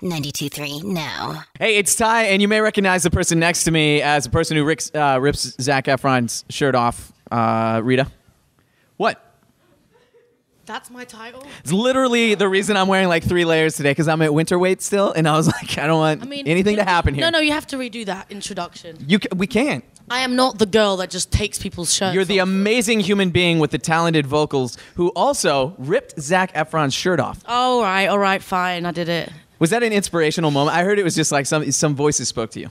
92.3 now. Hey, it's Ty, and you may recognize the person next to me as the person who rips Zac Efron's shirt off. Rita? What? That's my title? It's literally the reason I'm wearing like 3 layers today, because I'm at winter weight still, and I was like, I don't want anything to happen here. No, you have to redo that introduction. We can't. I am not the girl that just takes people's shirts You're the off. amazing human being with the talented vocals who also ripped Zac Efron's shirt off. All right, fine, I did it. Was that an inspirational moment? I heard it was just like some voices spoke to you.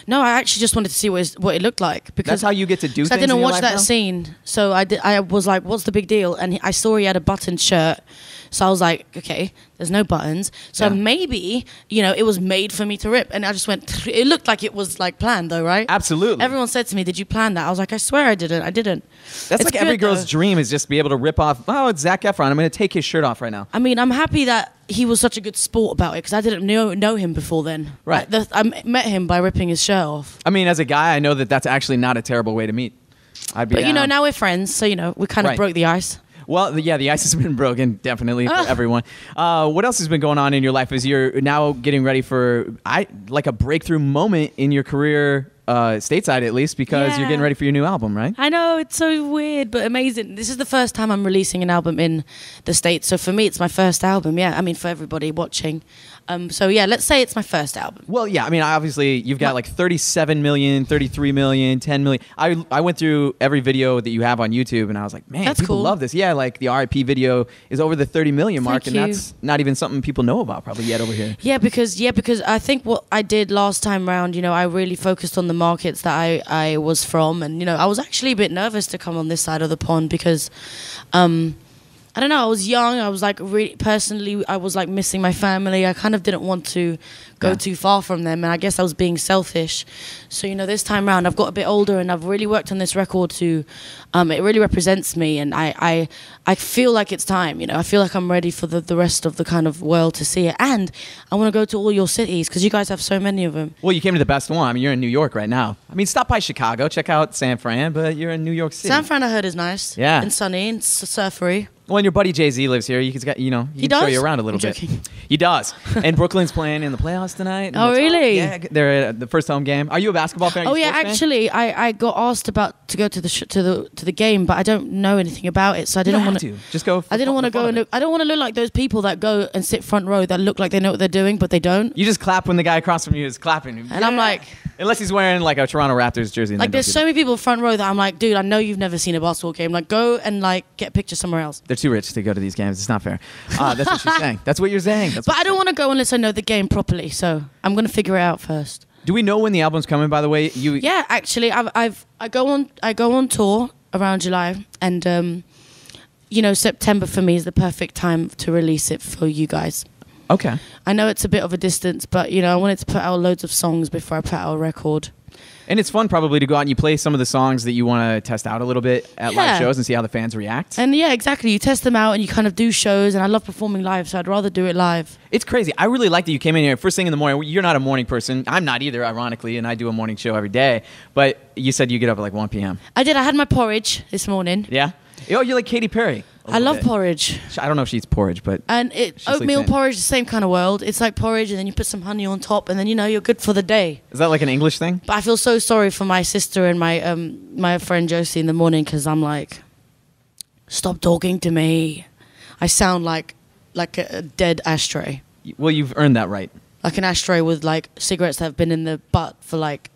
No, I actually just wanted to see what it looked like, because That's how you get to do things I didn't in your watch life that now? scene, so I was like, "What's the big deal?" And I saw he had a buttoned shirt, so I was like, "Okay, there's no buttons, so maybe it was made for me to rip." And I just went. It looked like it was like planned, though, right? Absolutely. Everyone said to me, "Did you plan that?" I was like, "I swear I didn't. I didn't." That's It's like every good, girl's though. dream is just be able to rip off, oh, it's Zac Efron. I'm going to take his shirt off right now. I mean, I'm happy that he was such a good sport about it, because I didn't know him before then. Right. I met him by ripping his shirt off. I mean, as a guy, I know that that's actually not a terrible way to meet. I'd be But down. now we're friends, so we kind of Right. broke the ice. Well, the ice has been broken, definitely, for everyone. What else has been going on in your life as you're now getting ready for like a breakthrough moment in your career, stateside at least, because you're Yeah. getting ready for your new album, right? I know, it's so weird, but amazing. This is the first time I'm releasing an album in the States. So for me, it's my first album. Yeah, I mean, for everybody watching. So yeah, let's say it's my first album. Well, yeah, I mean, obviously, you've got like 37 million, 33 million, 10 million. I went through every video that you have on YouTube, and I was like, man, That's people cool. love this. Yeah, like the RIP video is over the 30 million mark, Thank and you. that's not even something people know about probably yet over here. Yeah, because I think what I did last time round, I really focused on the markets that I was from, and I was actually a bit nervous to come on this side of the pond because, I don't know, I was young. I was like personally, I was like missing my family. I kind of didn't want to go too far from them, and I guess I was being selfish. So this time round, I've got a bit older, and I've really worked on this record to. It really represents me, and I feel like it's time. I feel like I'm ready for the rest of the kind of world to see it, and I want to go to all your cities because you guys have so many of them. Well, you came to the best one. I mean, you're in New York right now. I mean, stop by Chicago, check out San Fran, but you're in New York City. San Fran, I heard, is nice. Yeah. And sunny and surfery. Well, and your buddy Jay-Z lives here. He can He show does? you around a little I'm bit. joking. He does. And Brooklyn's playing in the playoffs tonight. and Oh, that's- really? Yeah, they're at the first home game. Are you a basketball fan? Are Oh you a yeah, sports fan? actually, I got asked about to go to the game, but I don't know anything about it, so I You didn't don't want have to. Just go. I didn't want to go and look. I don't want to look like those people that go and sit front row that look like they know what they're doing, but they don't. You just clap when the guy across from you is clapping. And I'm like, unless he's wearing like a Toronto Raptors jersey. like there's so many people front row that I'm like, dude, I know you've never seen a basketball game. Like, go and like get a picture somewhere else. They're too rich to go to these games. It's not fair. That's what she's saying. That's what you're saying. But I don't want to go unless I know the game properly. So I'm gonna figure it out first. Do we know when the album's coming? By the way, Yeah, actually, I go on tour around July, and September for me is the perfect time to release it for you guys. Okay. I know it's a bit of a distance, but I wanted to put out loads of songs before I put out a record. And it's fun probably to go out and you play some of the songs that you want to test out a little bit at live Yeah. shows and see how the fans react. And yeah, exactly. You test them out and you kind of do shows, and I love performing live, so I'd rather do it live. It's crazy. I really like that you came in here first thing in the morning. You're not a morning person. I'm not either, ironically, and I do a morning show every day. But you said you get up at like 1 p.m. I had my porridge this morning. Yeah? Oh, you're like Katy Perry. I love porridge. I don't know if she eats porridge, but And She's like oatmeal saying- porridge, the same kind of world. It's like porridge, and then you put some honey on top, and then you're good for the day. is that like an English thing? But I feel so sorry for my sister and my friend Josie in the morning, because I'm like, stop talking to me. I sound like a dead ashtray, Well, you've earned that right. like an ashtray with like cigarettes that have been in the butt for like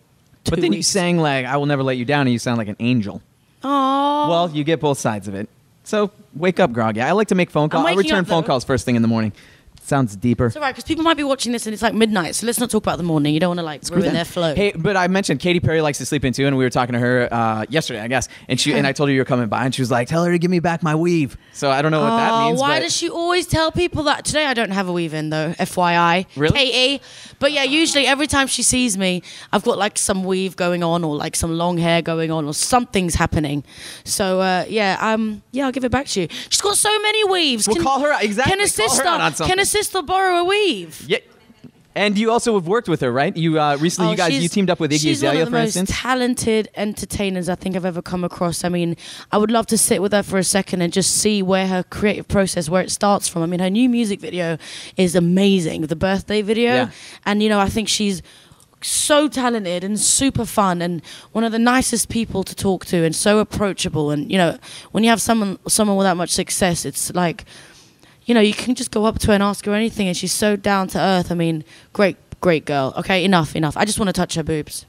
2 But then you weeks. sang like "I Will Never Let You Down" and you sound like an angel. Aww. Well, you get both sides of it. So wake up, Groggy. I like to make phone calls. I waking return up, phone though. calls first thing in the morning. Sounds deeper. It's alright, because people might be watching this and it's like midnight, so let's not talk about the morning. You don't want to like ruin that. their flow. Hey, but I mentioned Katy Perry likes to sleep in too, and we were talking to her yesterday, I guess, and I told her you were coming by, and she was like, "Tell her to give me back my weave." So I don't know what that means. Why but does she always tell people that? Today I don't have a weave in though, FYI. Really? Katie. But yeah, usually every time she sees me, I've got like some weave going on, or like some long hair going on, or something's happening. So I'll give it back to you. She's got so many weaves. We'll call her out. Exactly. Can a Call her sister? out on something. Can a sister borrow a weave? Yeah. And you also have worked with her, right? You recently, you teamed up with Iggy she's one Azalea, of the for most instance. talented entertainers I think I've ever come across. I mean, I would love to sit with her for a second and just see where her creative process, where it starts from. I mean, her new music video is amazing, the birthday video. Yeah. And, you know, I think she's so talented and super fun and one of the nicest people to talk to and so approachable. And, you know, when you have someone with that much success, it's like, you know, you can just go up to her and ask her anything, and she's so down to earth. I mean, great girl. Okay, enough. I just want to touch her boobs.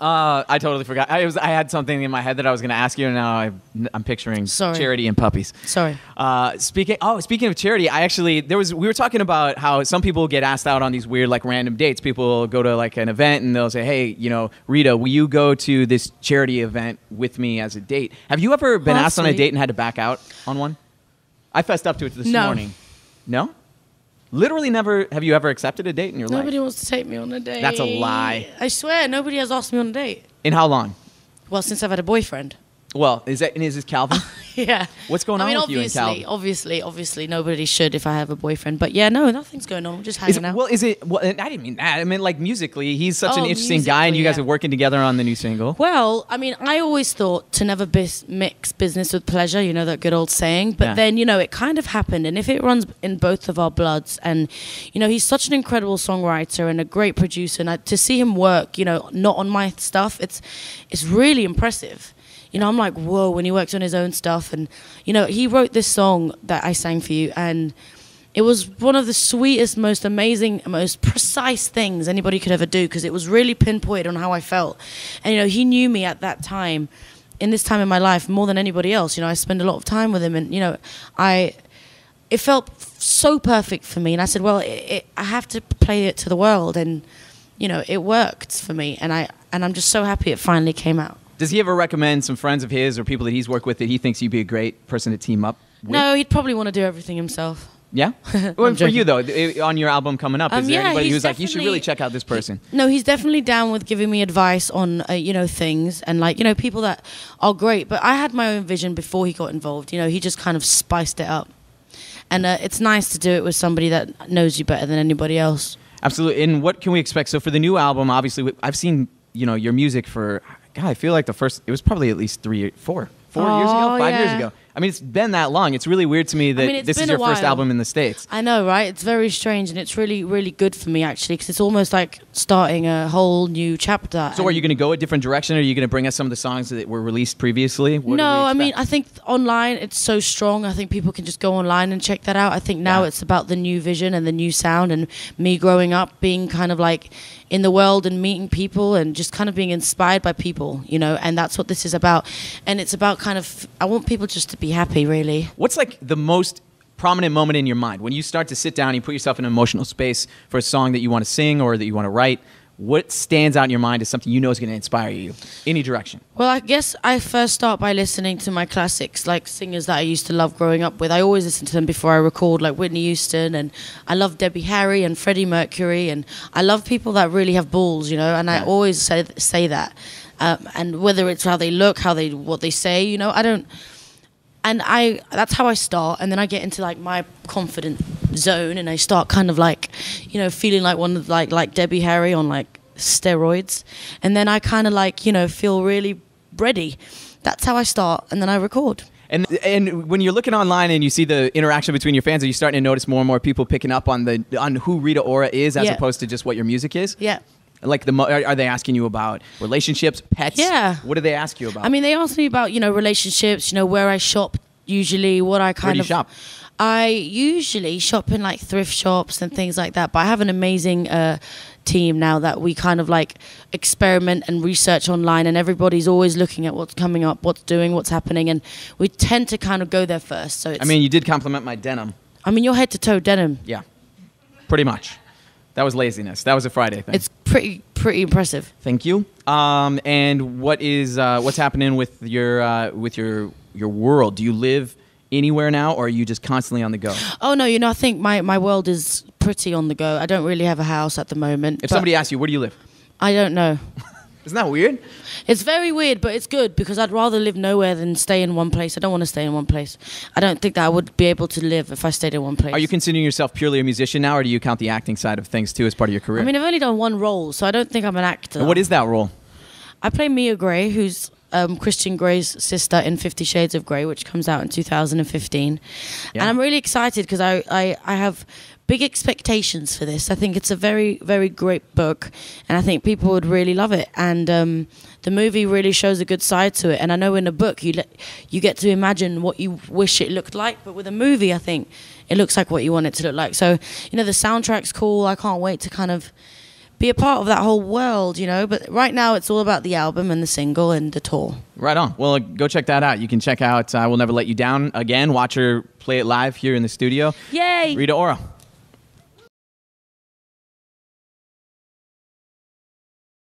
I totally forgot. I had something in my head that I was going to ask you, and now I'm picturing Charity and puppies. Sorry. Speaking of Charity, we were talking about how some people get asked out on these weird, like, random dates. People go to, like, an event and they'll say, hey, you know, Rita, will you go to this charity event with me as a date? Have you ever been asked on a date and had to back out on one? I fessed up to it this morning. No? Literally never. Have you ever accepted a date in your life? Nobody wants to take me on a date. That's a lie. I swear, nobody has asked me on a date. In how long? Well, since I've had a boyfriend. Well, is this Calvin? Yeah. What's going on with you and Calvin? Obviously, nobody should if I have a boyfriend. But yeah, no, nothing's going on. We're just hanging out. Well, I didn't mean that. I mean, like, musically, he's such an interesting guy, and you guys are working together on the new single. Well, I mean, I always thought to never mix business with pleasure, you know, that good old saying. But then, you know, it kind of happened. And if it runs in both of our bloods, and, you know, he's such an incredible songwriter and a great producer. And to see him work, you know, not on my stuff, it's really impressive. You know, I'm like, whoa, when he works on his own stuff. And, you know, he wrote this song that I sang for you, and it was one of the sweetest, most amazing, most precise things anybody could ever do, because it was really pinpointed on how I felt. And, you know, he knew me at that time, in this time in my life, more than anybody else. You know, I spend a lot of time with him, and, you know, it felt so perfect for me. And I said, well, I have to play it to the world. And, you know, it worked for me. And I'm just so happy it finally came out. Does he ever recommend some friends of his or people that he's worked with that he thinks you'd be a great person to team up with? No, he'd probably want to do everything himself. Yeah? Well, for you, though, on your album coming up, is there anybody who's like, you should really check out this person? No, he's definitely down with giving me advice on, you know, things and, like, you know, people that are great. But I had my own vision before he got involved. You know, he just kind of spiced it up. And it's nice to do it with somebody that knows you better than anybody else. Absolutely. And what can we expect? So for the new album, obviously, I've seen, you know, your music for... God, I feel like it was probably at least 4 years ago, 5 years ago. I mean, it's been that long. It's really weird to me that this is your first album in the States. I know, right? It's very strange, and it's really, really good for me, actually, because it's almost like starting a whole new chapter. So are you going to go a different direction, or are you going to bring us some of the songs that were released previously? No, I mean, I think online, it's so strong. I think people can just go online and check that out. I think now it's about the new vision and the new sound, and me growing up, being kind of like in the world and meeting people and just kind of being inspired by people, you know, and that's what this is about. And it's about kind of, I want people just to be happy, really. What's like the most prominent moment in your mind when you start to sit down and you put yourself in an emotional space for a song that you want to sing or that you want to write? What stands out in your mind as something you know is going to inspire you? Any direction? Well, I guess I first start by listening to my classics, like singers that I used to love growing up with. I always listen to them before I record, like Whitney Houston, and I love Debbie Harry and Freddie Mercury, and I love people that really have balls, you know, and I always say that. And whether it's how they look, what they say, you know, that's how I start, and then I get into like my confident zone, and I start kind of like, you know, feeling like one of like Debbie Harry on like steroids, and then I kind of like, you know, feel really ready. That's how I start, and then I record. And when you're looking online and you see the interaction between your fans, are you starting to notice more and more people picking up on who Rita Ora is as opposed to just what your music is? Yeah. Like, are they asking you about relationships, pets? Yeah. What do they ask you about? I mean, they ask me about, you know, relationships, you know, where I shop usually, what I kind of... Where do you shop? I usually shop in, like, thrift shops and things like that, but I have an amazing team now that we kind of, like, experiment and research online, and everybody's always looking at what's coming up, what's happening, and we tend to kind of go there first. So it's, I mean, you did compliment my denim. I mean, you're head-to-toe denim. Yeah, pretty much. That was laziness. That was a Friday thing. It's pretty impressive. Thank you. And what's happening with your world? Do you live anywhere now, or are you just constantly on the go? Oh no, you know, I think my world is pretty on the go. I don't really have a house at the moment. If somebody asks you, where do you live? I don't know. Isn't that weird? It's very weird, but it's good because I'd rather live nowhere than stay in one place. I don't want to stay in one place. I don't think that I would be able to live if I stayed in one place. Are you considering yourself purely a musician now, or do you count the acting side of things too as part of your career? I mean, I've only done one role, so I don't think I'm an actor. What is that role? I play Mia Grey, who's Christian Grey's sister in 50 Shades of Grey, which comes out in 2015. Yeah. And I'm really excited because I have big expectations for this. I think it's a very, very great book, and I think people would really love it. And the movie really shows a good side to it. And I know in a book you get to imagine what you wish it looked like, but with a movie, I think it looks like what you want it to look like. So, you know, the soundtrack's cool. I can't wait to kind of be a part of that whole world, you know. But right now it's all about the album and the single and the tour. Right on. Well, go check that out. You can check out I Will Never Let You Down again. Watch her play it live here in the studio. Yay! Rita Ora.